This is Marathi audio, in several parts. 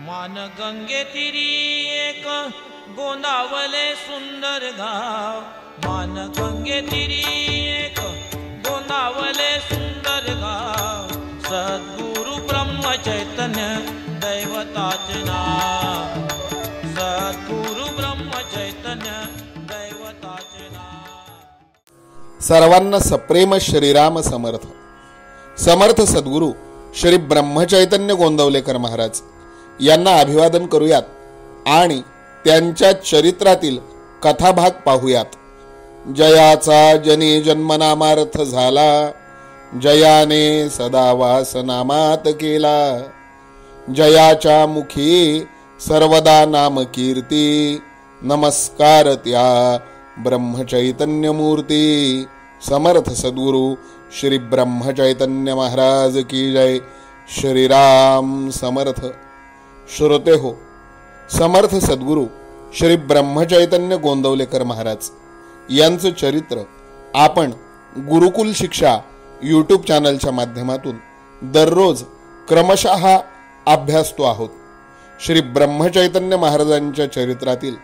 मान गंगे तिरी एक गोंदावले सुंदर गाव, मान गंगे तिरी एक गोंदावले सुंदर गाव, सद्गुरु ब्रह्म चैतन्य दैवताचे नाव, सद्गुरु ब्रह्म चैतन्य दैवताचे नाव। सर्वांना सप्रेम श्रीराम समर्थ। समर्थ सद्गुरु श्री ब्रह्मचैतन्य गोंदवलेकर महाराज यांना अभिवादन करूयात आणि त्यांच्या चरित्रातील कथाभाग पाहूयात। जयाचा जनी जन्मनामार्थ झाला, जयाने सदा वास नामात केला, जयाच्या मुखी सर्वदा नाम कीर्ती, नमस्कार त्या ब्रह्मचैतन्य मूर्ती। समर्थ सद्गुरु श्री ब्रह्मचैतन्य महाराज की जय। श्रीराम समर्थ। श्रोते हो, समर्थ सद्गुरु श्री ब्रह्मचैतन्य गोंदवलेकर महाराज यांचं चरित्र आपण गुरुकुल शिक्षा यूट्यूब चॅनलच्या माध्यमातून दररोज क्रमशः अभ्यासतो आहोत। श्री ब्रह्मचैतन्य महाराजांच्या चरित्रातील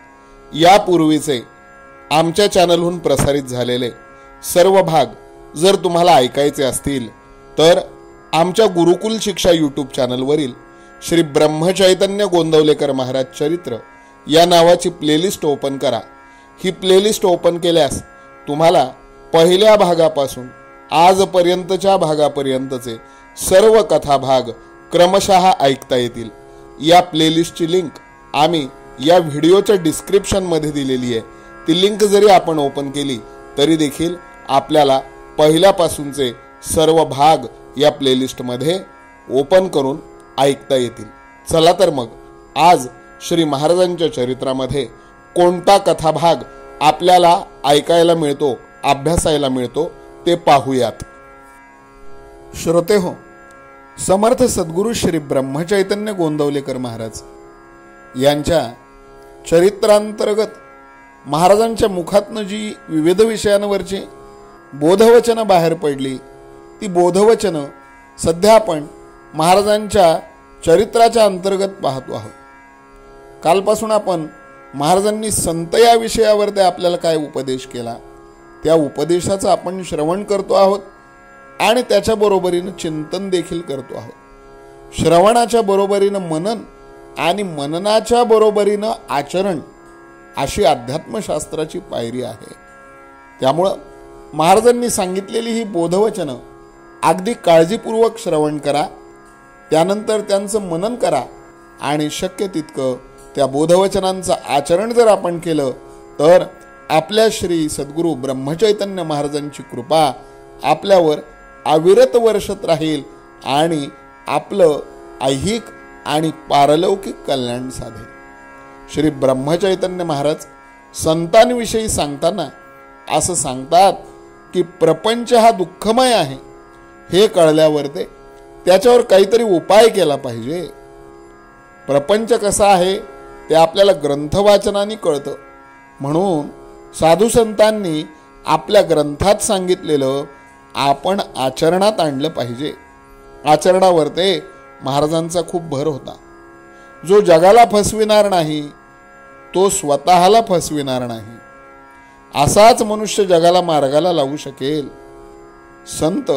यापूर्वीचे आमच्या चॅनलहून प्रसारित झालेले सर्व भाग जर तुम्हाला ऐकायचे असतील तर आमच्या गुरुकुल शिक्षा यूट्यूब चॅनलवरील श्री ब्रह्मचैतन्य गोंदवलेकर महाराज चरित्र या नावाची प्लेलिस्ट ओपन करा। ही प्लेलिस्ट ओपन केल्यास तुम्हाला पहिल्या भागापासून आजपर्यंतच्या भागापर्यंतचे सर्व कथा भाग क्रमशः ऐकता येतील। या प्लेलिस्टची लिंक आम्ही या व्हिडिओच्या डिस्क्रिप्शनमध्ये दिलेली आहे। ती लिंक जरी आपण ओपन केली तरी देखील आपल्याला पहिल्यापासूनचे सर्व भाग या प्लेलिस्टमध्ये ओपन करून ऐकता येतील। चला तर मग आज श्री महाराजांच्या चरित्रामध्ये कोणता कथाभाग आपल्याला ऐकायला मिळतो, अभ्यासायला मिळतो ते पाहूयात। श्रोते हो, समर्थ सद्गुरु श्री ब्रह्मचैतन्य गोंदवलेकर महाराज यांच्या चरित्रांतर्गत महाराजांच्या मुखातनं जी विविध विषयांवरची बोधवचनं बाहेर पडली, ती बोधवचनं सध्या आपण महाराजांच्या चरित्राच्या अंतर्गत पाहतो आहोत। कालपासून आपण महाराजांनी संत या विषयावर ते आपल्याला काय उपदेश केला, त्या उपदेशाचं आपण श्रवण करतो आहोत आणि त्याच्या बरोबरीनं चिंतन देखील करतो आहोत। श्रवणाच्या बरोबरीनं मनन आणि मननाच्या बरोबरीनं आचरण अशी अध्यात्मशास्त्राची पायरी आहे। त्यामुळं महाराजांनी सांगितलेली ही बोधवचनं अगदी काळजीपूर्वक श्रवण करा, त्यानंतर त्यांचं मनन करा आणि शक्य तितकं त्या बोधवचनांचं आचरण जर आपण केलं तर आपल्या श्री सद्गुरु ब्रह्मचैतन्य महाराजांची कृपा आपल्यावर अविरत वर्षत राहील आणि आपलं ऐहिक आणि पारलौकिक कल्याण साधेल। श्री ब्रह्मचैतन्य महाराज संतांविषयी सांगताना असं सांगतात की प्रपंच हा दुःखमय आहे हे कळल्यावर त्याच्यावर काहीतरी उपाय केला पाहिजे। प्रपंच कसा आहे ते आपल्याला ग्रंथवाचनाने कळतं, म्हणून साधू संतांनी आपल्या ग्रंथात सांगितलेलं आपण आचरणात आणलं पाहिजे। आचरणावर महाराजांचा खूप भर होता। जो जगाला फसविणार नाही तो स्वतःला फसविणार नाही, असाच मनुष्य जगाला मार्गाला लावू शकेल। संत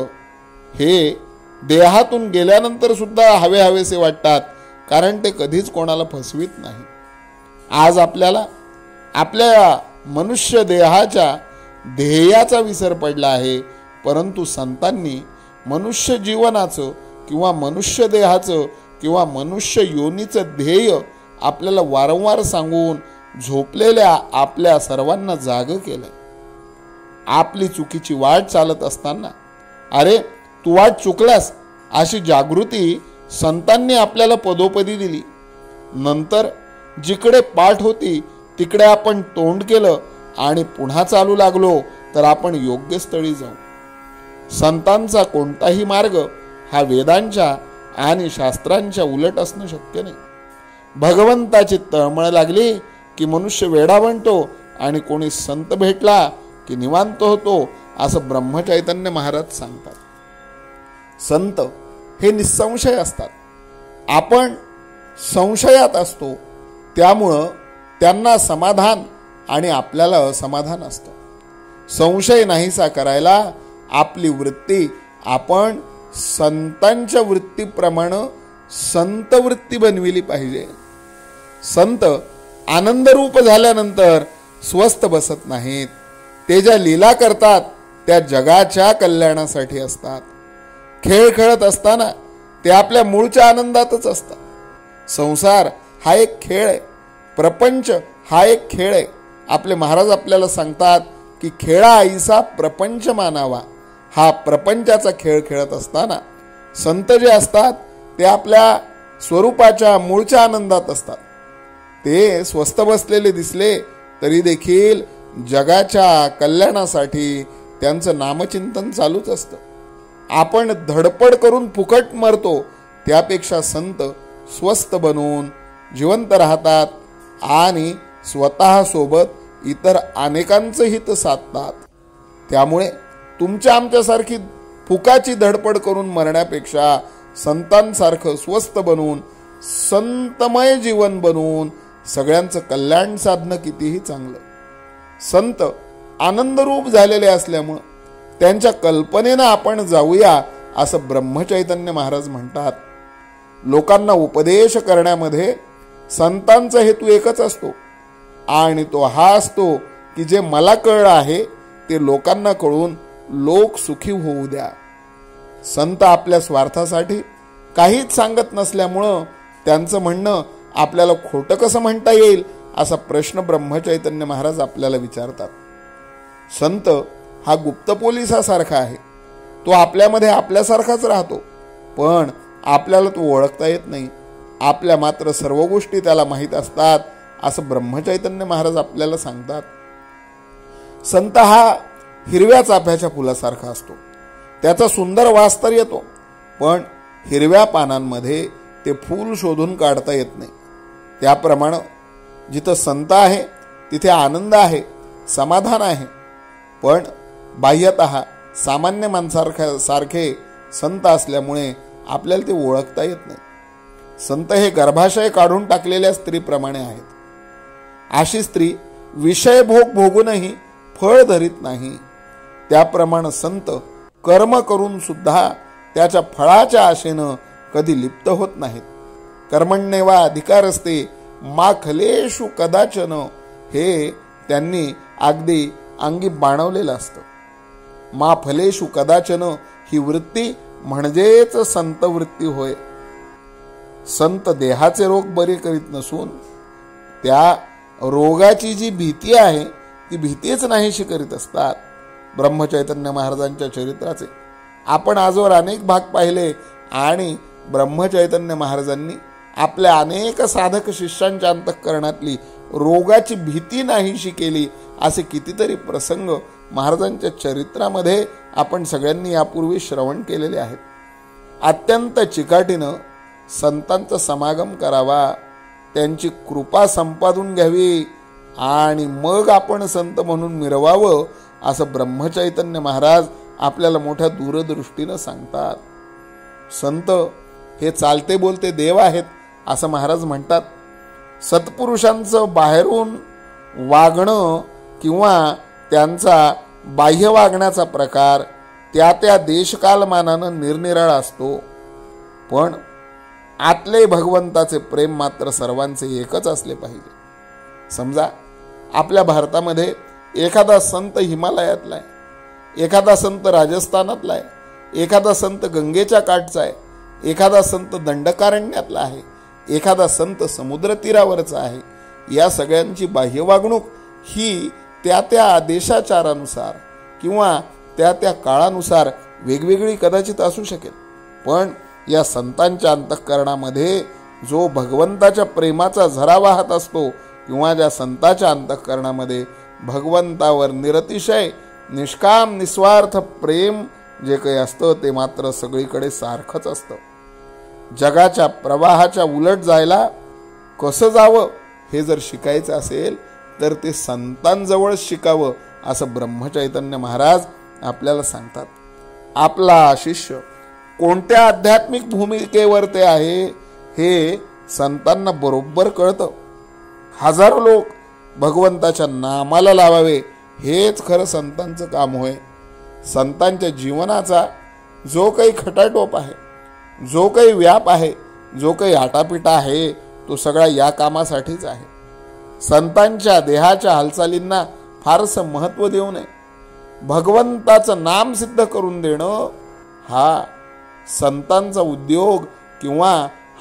हे देहातून गेल्यानंतर सुद्धा हवे हवेसे वाटतात, कारण ते कधीच कोणाला फसवित नाही। आज आपल्याला आपल्या मनुष्य देहाच्या ध्येयाचा विसर पडला आहे, परंतु संतांनी मनुष्य जीवनाचं किंवा मनुष्य देहाचं किंवा मनुष्य योनीचं ध्येय आपल्याला वारंवार सांगून झोपलेल्या आपल्या सर्वांना जाग केलं। आपली चुकीची वाट चालत असताना अरे तू वाट चुकलास अशी जागृती संतांनी आपल्याला पदोपदी दिली। नंतर जिकडे पाठ होती तिकडे आपण तोंड केलं आणि पुन्हा चालू लागलो तर आपण योग्य स्थळी जाऊ। संतांचा कोणताही मार्ग हा वेदांच्या आणि शास्त्रांच्या उलट असणं शक्य नाही। भगवंताची तळमळ लागली की मनुष्य वेडा बनतो आणि कोणी संत भेटला की निवांत होतो, असं ब्रह्मचैतन्य महाराज सांगतात। संत हे निसंशय असतात। आपण संशयात असतो, त्यामुळं त्यांना समाधान आणि आपल्याला असमाधान असतं. संशय नाहीसा करायला आपली वृत्ती आपण संतांच्या वृत्तीप्रमाणे संत वृत्ती बनविली पाहिजे. संत आनंदरूप झाल्यानंतर स्वस्थ बसत नाहीत. ते ज्या लीला करतात त्या जगाच्या कल्याणासाठी असतात. खेळ खेळत असताना ते आपल्या मूळच्या आनंदातच असतात. संसार हा एक खेळ आहे, प्रपंच हा एक खेळ आहे. आपले महाराज आपल्याला सांगतात की खेळा आईसा प्रपंच मानावा. हा प्रपंचाचा खेळ खेळत असताना संत जे असतात ते आपल्या स्वरूपाच्या मूळच्या आनंदात असतात. ते स्वस्थ बसलेले दिसले तरी देखील जगाच्या कल्याणासाठी त्यांचं नामचिंतन चालूच असतं. आपण धडपड करून फुकट मरतो, त्यापेक्षा संत स्वस्थ बनून जिवंत राहतात आणि स्वतः सोबत इतर अनेकांचं हित साधतात. त्यामुळे तुमच्या आमच्यासारखी फुकाची धडपड करून मरण्यापेक्षा संतांसारखं स्वस्थ बनून संतमय जीवन बनवून सगळ्यांचं कल्याण साधणं कितीही चांगलं. संत आनंदरूप झालेले असल्यामुळं त्यांच्या कल्पनेनं आपण जाऊया असं ब्रह्मचैतन्य महाराज म्हणतात. लोकांना उपदेश करण्यामध्ये संतांचा हेतू एकच असतो आणि तो हा असतो की जे मला कळलं आहे ते लोकांना कळून लोक सुखी होऊ द्या. संत आपल्या स्वार्थासाठी काहीच सांगत नसल्यामुळं त्यांचं म्हणणं आपल्याला खोटं कसं म्हणता येईल असा प्रश्न ब्रह्मचैतन्य महाराज आपल्याला विचारतात. संत हा गुप्त पोलिसासारखा आहे. तो आपल्यामध्ये आपल्यासारखाच राहतो, पण आपल्याला तो ओळखता येत नाही. आपल्या मात्र सर्व गोष्टी त्याला माहीत असतात असं ब्रह्मचैतन्य महाराज आपल्याला सांगतात. संत हा हिरव्या चाफ्याच्या फुलासारखा असतो. त्याचा सुंदर वास तर येतो, पण हिरव्या पानांमध्ये ते फूल शोधून काढता येत नाही. त्याप्रमाणे जिथं संत आहे तिथे आनंद आहे, समाधान आहे, पण बाह्यतः सामान्य माणसासारखे संत असल्यामुळे आपल्याला ते ओळखता येत नाही. संत हे गर्भाशय काढून टाकलेल्या स्त्रीप्रमाणे आहेत. अशी स्त्री विषय भोग भोगूनही फळ धरीत नाही. त्याप्रमाणे संत कर्म करून सुद्धा त्याच्या फळाच्या आशेनं कधी लिप्त होत नाहीत. कर्मण्येवा अधिकार असते मा खलेषु कदाचन, हे त्यांनी अगदी अंगी बाणवलेलं असतं. मा फलेषु कदाचन ही वृत्ती म्हणजेच संत वृत्ती होय. संत देहाचे रोग बरे करीत नसून त्या रोगाची जी भीती आहे ती भीतीच नाहीशी करीत असतात. ब्रह्मचैतन्य महाराजांच्या चरित्राचे आपण आजवर अनेक भाग पाहिले आणि ब्रह्मचैतन्य महाराजांनी आपल्या अनेक साधक शिष्यांच्या अंतःकरणातली रोगाची भीती नाहीशी केली असे कितीतरी प्रसंग महाराजांच्या चरित्रामध्ये आपण सगळ्यांनी यापूर्वी श्रवण केलेले आहेत. अत्यंत चिकाटीनं संतांचा समागम करावा, त्यांची कृपा संपादून घ्यावी आणि मग आपण संत म्हणून मिरवावं असं ब्रह्मचैतन्य महाराज आपल्याला मोठ्या दूरदृष्टीनं सांगतात. संत हे चालते बोलते देव आहेत असं महाराज म्हणतात. सत्पुरुषांचं बाहेरून वागणं किंवा त्यांचा बाह्य वागण्याचा प्रकार त्या त्या देशकालमानानं निरनिराळा असतो, पण आतले भगवंताचे प्रेम मात्र सर्वांचे एकच असले पाहिजे. समजा आपल्या भारतामध्ये एखादा संत हिमालयातला आहे, एखादा संत राजस्थानातला आहे, एखादा संत गंगेच्या काठचा आहे, एखादा संत दंडकारण्यातला आहे, एखादा संत समुद्र तीरावरचा आहे. या सगळ्यांची बाह्य वागणूक ही त्या त्या देशाचारानुसार किंवा त्या त्या काळानुसार वेगवेगळी कदाचित असू शकेल, पण या संतांच्या अंतःकरणामध्ये जो भगवंताच्या प्रेमाचा झरा वाहत असतो किंवा ज्या संताच्या अंतःकरणामध्ये भगवंतावर निरतिशय निष्काम निस्वार्थ प्रेम जे काही असतं ते मात्र सगळीकडे सारखंच असतं. जगाच्या प्रवाहाच्या उलट जायला कसं जावं हे जर शिकायचं असेल तर ते संतांजवळ शिकावं असं ब्रह्मचैतन्य महाराज आपल्याला सांगतात. आपला शिष्य कोणत्या आध्यात्मिक भूमिकेवर ते आहे हे संतांना बरोबर कळतं. हजारो लोक भगवंताच्या नामाला लावावे हेच खरं संतांचं काम होय. संतांच्या जीवनाचा जो काही खटाटोप आहे, जो काही व्याप आहे, जो काही आटापिटा आहे, तो सगळा या कामासाठीच आहे. संतांच्या देहाच्या हालचालींना फारसं महत्त्व देऊ नये. भगवंताचं नाम सिद्ध करून देणं हा संतांचा उद्योग किंवा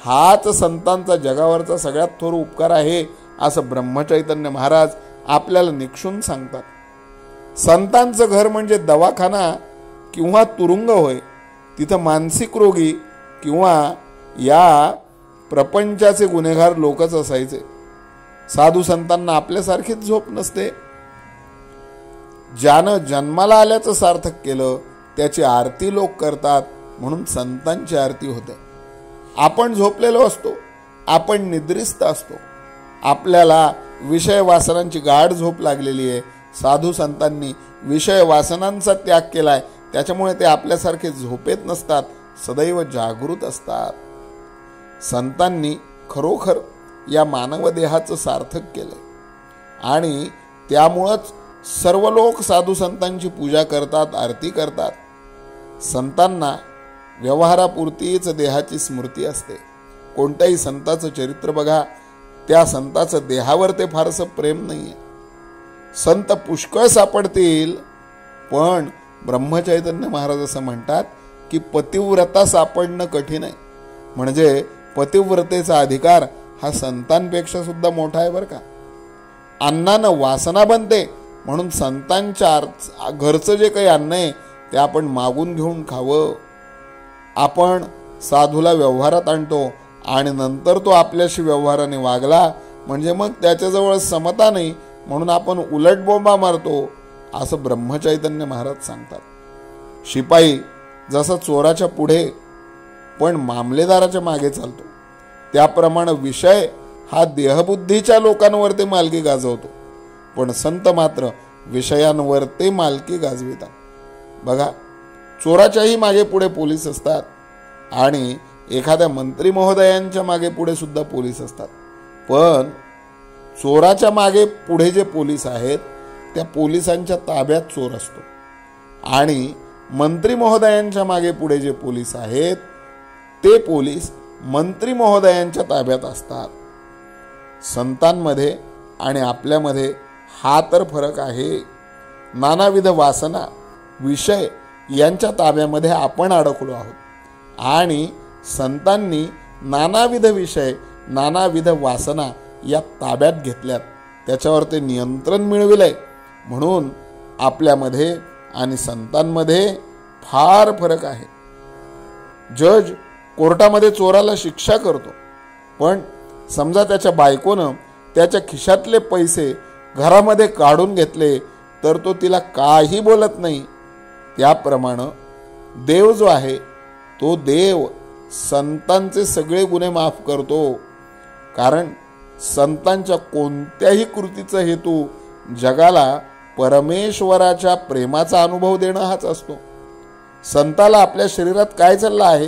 हाच संतांचा जगावरचा सगळ्यात थोर उपकार आहे, असं ब्रह्मचैतन्य महाराज आपल्याला निक्षून सांगतात. संतांचं घर म्हणजे दवाखाना किंवा तुरुंग होय. तिथं मानसिक रोगी किंवा या प्रपंचाचे गुन्हेगार लोकच असायचे. साधू संतांना आपल्यासारखीच झोप नसते. ज्यानं जन्माला आल्याचं सार्थक केलं त्याची आरती लोक करतात, म्हणून संतांची आरती होते. आपण झोपलेलो असतो, आपण निद्रिस्त असतो, आपल्याला विषय वासनांची गाढ झोप लागलेली आहे. साधू संतांनी विषय वासनांचा त्याग केलाय, त्याच्यामुळे ते आपल्यासारखे झोपेत नसतात, सदैव जागृत असतात. संतांनी खरोखर या मानव देहाचं सार्थक केलंय आणि त्यामुळंच सर्व लोक साधू संतांची पूजा करतात, आरती करतात. संतांना व्यवहारापुरतीच देहाची स्मृती असते. कोणत्याही संताचं चरित्र बघा, त्या संताचं देहावर ते फारसं प्रेम नाहीये. संत पुष्कळ सापडतील, पण ब्रह्मचैतन्य महाराज असं म्हणतात की पतिव्रता सापडणं कठीण आहे. म्हणजे पतिव्रतेचा अधिकार हा संतांपेक्षा सुद्धा मोठा आहे बरं का. अन्नानं वासना बनते, म्हणून संतांच्या घरचं जे काही अन्न आहे ते आपण मागून घेऊन खावं. आपण साधूला व्यवहारात आणतो आणि नंतर तो आपल्याशी व्यवहाराने वागला म्हणजे मग त्याच्याजवळ समता नाही, म्हणून आपण उलट बोंबा मारतो, असं ब्रह्मचैतन्य महाराज सांगतात. शिपाई जसा चोराच्या पुढे पण मामलेदाराच्या मागे चालतो, त्याप्रमाणे विषय हा देहबुद्धीच्या लोकांवर ते मालकी गाजवतो, पण संत मात्र विषयांवर ते मालकी गाजवितात. बघा, चोराच्याही मागे पुढे पोलीस असतात आणि एखाद्या मंत्री महोदयांच्या मागे पुढे सुद्धा पोलीस असतात. पण चोराच्या मागे पुढे जे पोलीस आहेत त्या पोलिसांच्या ताब्यात चोर असतो आणि मंत्री महोदयांच्या मागे पुढे जे पोलीस आहेत ते पोलीस मंत्री महोदयांच्या ताब्यात असतात. संतांमध्ये आणि आपल्यामध्ये हा तर फरक आहे. नानाविध वासना विषय यांच्या ताब्यामध्ये आपण अडकलो आहोत आणि संतांनी नानाविध विषय नानाविध वासना या ताब्यात घेतल्यात, त्याच्यावर ते नियंत्रण मिळविलंय. म्हणून आपल्यामध्ये आणि संतांमध्ये फार फरक आहे. जज कोर्टामध्ये चोराला शिक्षा करतो, पण समजा त्याच्या बायकोनं त्याच्या खिशातले पैसे घरामध्ये काढून घेतले तर तो तिला काही बोलत नाही. त्याप्रमाणे देव जो आहे तो देव संतांचे सगळे गुन्हे माफ करतो, कारण संतांच्या कोणत्याही कृतीचा हेतू जगाला परमेश्वराच्या प्रेमाचा अनुभव देणं हाच असतो. संताला आपल्या शरीरात काय चाललं आहे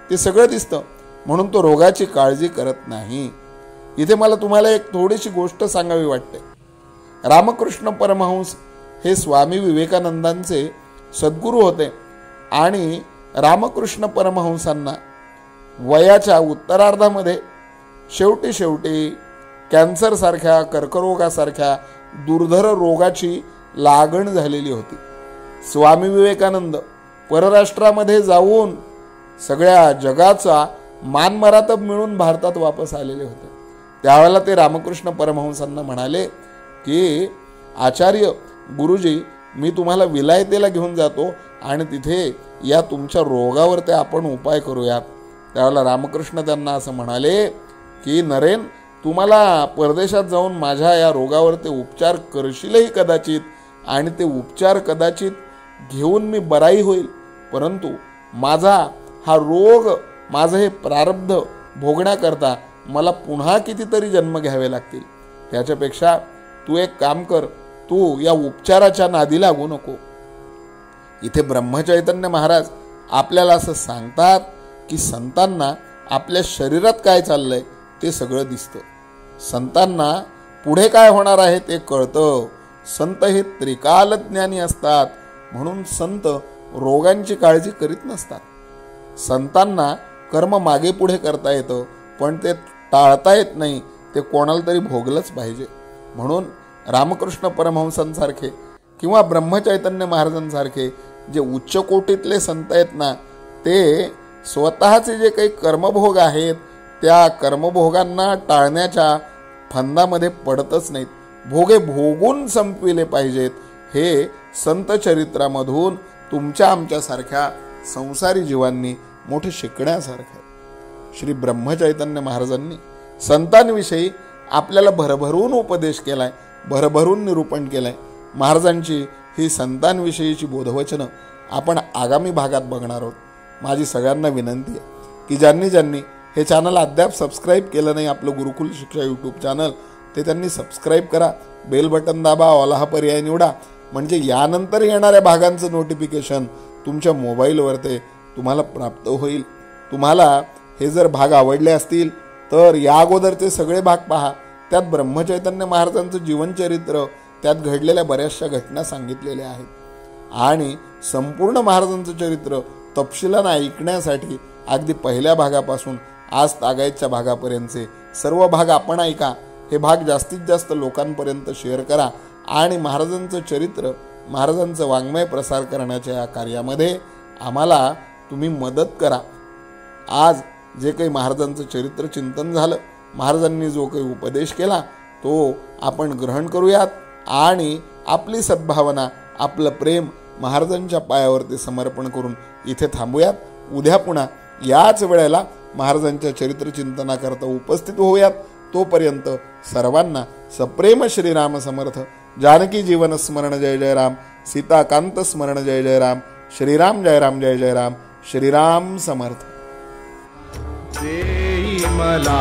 ते सगळं दिसतं, म्हणून तो रोगाची काळजी करत नाही. इथे मला तुम्हाला एक थोडीशी गोष्ट सांगावी वाटते. रामकृष्ण परमहंस हे स्वामी विवेकानंदांचे सद्गुरू होते आणि रामकृष्ण परमहंसांना वयाच्या उत्तरार्धामध्ये शेवटी कॅन्सरसारख्या कर्करोगासारख्या दुर्धर रोगाची लागण झालेली होती. स्वामी विवेकानंद परराष्ट्रामध्ये जाऊन सगळ्या जगाचा मानमरातब मिळून भारतात वापस आलेले होते. त्यावेळेला ते रामकृष्ण परमहंसांना म्हणाले की आचार्य गुरुजी, मी तुम्हाला विलायतेला घेऊन जातो आणि तिथे या तुमच्या रोगावर ते आपण उपाय करूयात. त्यावेळेला रामकृष्ण त्यांना असं म्हणाले की नरेन, तुम्हाला परदेशात जाऊन माझ्या या रोगावर ते उपचार करशीलही कदाचित आणि ते उपचार कदाचित घेऊन मी बराई होईल, परंतु माझा हा रोग, माझं हे प्रारब्ध भोगण्याकरता मला पुन्हा कितीतरी जन्म घ्यावे लागतील. त्याच्यापेक्षा तू एक काम कर, तू या उपचाराच्या नादी लागू नको. इथे ब्रह्मचैतन्य महाराज आपल्याला असं सांगतात की संतांना आपल्या शरीरात काय चाललंय ते सगळं दिसतं. संतांना पुढे काय होणार आहे ते कळतं. संत हे त्रिकालज्ञानी असतात, म्हणून संत रोगांची काळजी करीत नसतात. संतांना कर्म मागे पुढे करता येतं, पण ते टाळता येत नाही. ते कोणाला तरी भोगलंच पाहिजे. म्हणून रामकृष्ण परमहंसांसारखे किंवा ब्रह्मचैतन्य महाराजांसारखे जे उच्च कोटीतले संत आहेत ना, ते स्वतःचे जे काही कर्मभोग आहेत त्या कर्मभोगांना टाळण्याच्या फंदामध्ये पडतच नाहीत. भोगे भोगून संपविले पाहिजेत. हे संत चरित्रामधून तुमच्या आमच्यासारख्या संसारी जीवांनी मोठे शिकण्यासारखं आहे. श्री ब्रह्मचैतन्य महाराजांनी संतांविषयी आपल्याला भरभरून उपदेश केलाय, भरभरून निरूपण केलंय. महाराजांची ही संतांविषयीची बोधवचनं आपण आगामी भागात बघणार आहोत. माझी सगळ्यांना विनंती आहे की ज्यांनी ज्यांनी हे चॅनल अद्याप सबस्क्राईब केलं नाही, आपलं गुरुकुल शिक्षा यूट्यूब चॅनल, ते त्यांनी सबस्क्राईब करा. बेल बटन दाबा, ऑल हा पर्याय निवडा, म्हणजे यानंतर येणाऱ्या भागांचं नोटिफिकेशन तुमच्या मोबाईलवर ते तुम्हाला प्राप्त होईल. तुम्हाला हे जर भाग आवडले असतील तर या अगोदरचे सगळे भाग पहा. त्यात ब्रह्मचैतन्य महाराजांचं जीवनचरित्र, त्यात घडलेल्या बऱ्याचशा घटना सांगितलेल्या आहेत. आणि संपूर्ण महाराजांचं चरित्र तपशिलानं ऐकण्यासाठी अगदी पहिल्या भागापासून आज तागायतच्या भागापर्यंतचे सर्व भाग आपण ऐका. हे भाग जास्तीत जास्त लोकांपर्यंत शेअर करा आणि महाराजांचं चरित्र, महाराजांचं वाङ्मय प्रसार करण्याच्या या कार्यामध्ये आम्हाला तुम्ही मदत करा. आज जे काही महाराजांचं चरित्र चिंतन झालं, महाराजांनी जो काही उपदेश केला तो आपण ग्रहण करूयात आणि आपली सद्भावना, आपलं प्रेम महाराजांच्या पायावरती समर्पण करून इथे थांबूयात. उद्या पुन्हा याच वेळेला महाराजांच्या चरित्र चिंतनाकरता उपस्थित होऊयात. तोपर्यंत सर्वांना सप्रेम श्रीराम समर्थ. जानकी जीवन स्मरण जय जय राम. सीताकांत स्मरण जय जय राम. श्रीराम जय राम जय जय राम. श्रीराम समर्थ. देई मला